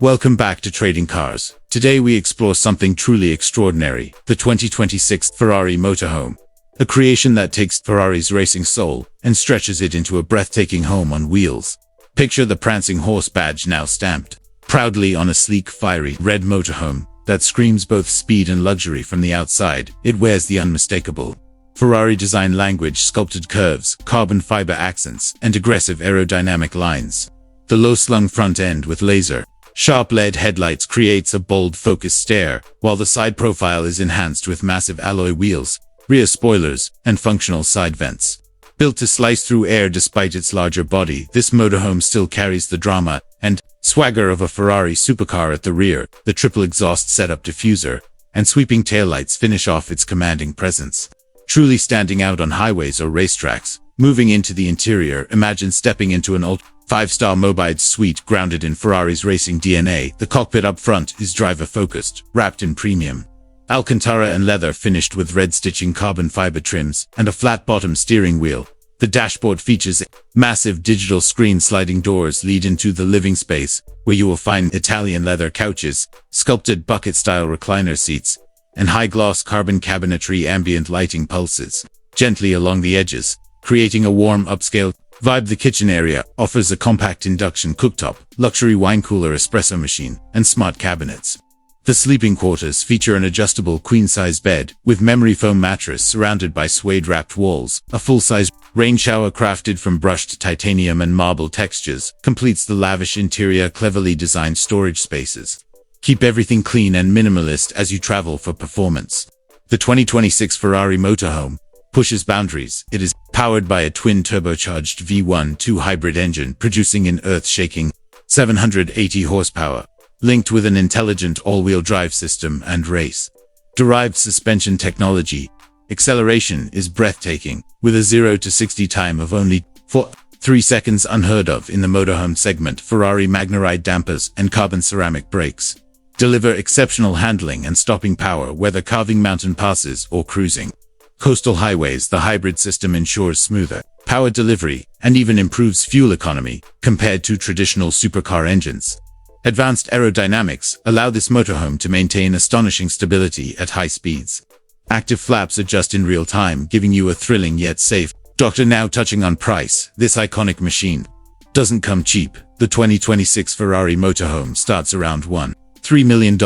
Welcome back to Trading Cars. Today we explore something truly extraordinary, the 2026 Ferrari Motorhome. A creation that takes Ferrari's racing soul and stretches it into a breathtaking home on wheels. Picture the prancing horse badge now stamped proudly on a sleek, fiery red motorhome that screams both speed and luxury from the outside. It wears the unmistakable Ferrari design language, sculpted curves, carbon fiber accents, and aggressive aerodynamic lines. The low-slung front end with laser-sharp LED headlights creates a bold, focused stare, while the side profile is enhanced with massive alloy wheels, rear spoilers, and functional side vents. Built to slice through air despite its larger body, this motorhome still carries the drama and swagger of a Ferrari Supercar at the rear. The triple exhaust setup, diffuser, and sweeping taillights finish off its commanding presence. Truly standing out on highways or racetracks. Moving into the interior, imagine stepping into an old five-star mobile suite grounded in Ferrari's racing DNA. The cockpit up front is driver-focused, wrapped in premium Alcantara and leather finished with red stitching, carbon fiber trims, and a flat-bottom steering wheel. The dashboard features massive digital screen. Sliding doors lead into the living space, where you will find Italian leather couches, sculpted bucket-style recliner seats, and high-gloss carbon cabinetry. Ambient lighting pulses gently along the edges, creating a warm, upscale vibe. The kitchen area offers a compact induction cooktop, luxury wine cooler, espresso machine, and smart cabinets. The sleeping quarters feature an adjustable queen-size bed with memory foam mattress surrounded by suede-wrapped walls. A full-size rain shower crafted from brushed titanium and marble textures completes the lavish interior. Cleverly designed storage spaces keep everything clean and minimalist as you travel for performance. The 2026 Ferrari Motorhome pushes boundaries. It is powered by a twin turbocharged V1.2 hybrid engine producing an earth-shaking 780 horsepower, linked with an intelligent all-wheel drive system and race-derived suspension technology. Acceleration is breathtaking, with a 0 to 60 time of only 3 seconds, unheard of in the motorhome segment. Ferrari Magnaride dampers and carbon ceramic brakes deliver exceptional handling and stopping power whether carving mountain passes or cruising coastal highways. The hybrid system ensures smoother power delivery and even improves fuel economy compared to traditional supercar engines. Advanced aerodynamics allow this motorhome to maintain astonishing stability at high speeds. Active flaps adjust in real time, giving you a thrilling yet safe doctor. Now touching on price, this iconic machine doesn't come cheap. The 2026 Ferrari Motorhome starts around $1.3 million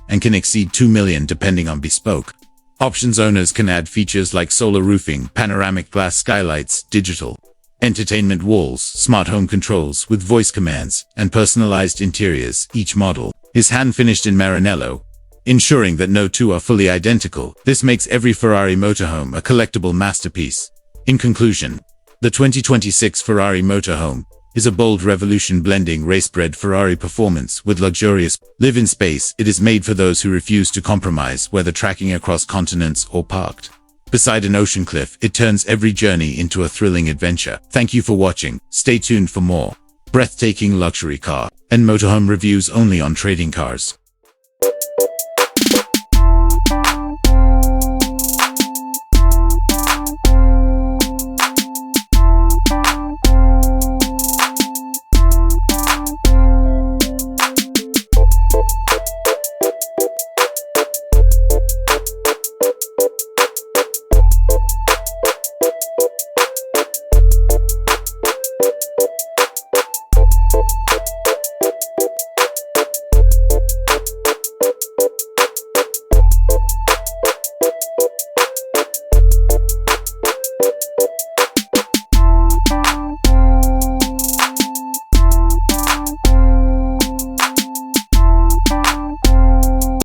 and can exceed $2 million depending on bespoke options. Owners can add features like solar roofing, panoramic glass skylights, digital entertainment walls, smart home controls with voice commands, and personalized interiors. Each model is hand-finished in Maranello, ensuring that no two are fully identical. This makes every Ferrari Motorhome a collectible masterpiece. In conclusion, the 2026 Ferrari Motorhome is a bold revolution blending race-bred Ferrari performance with luxurious live-in space. It is made for those who refuse to compromise, whether tracking across continents or parked beside an ocean cliff. It turns every journey into a thrilling adventure. Thank you for watching. Stay tuned for more breathtaking luxury car and motorhome reviews only on Trading Cars.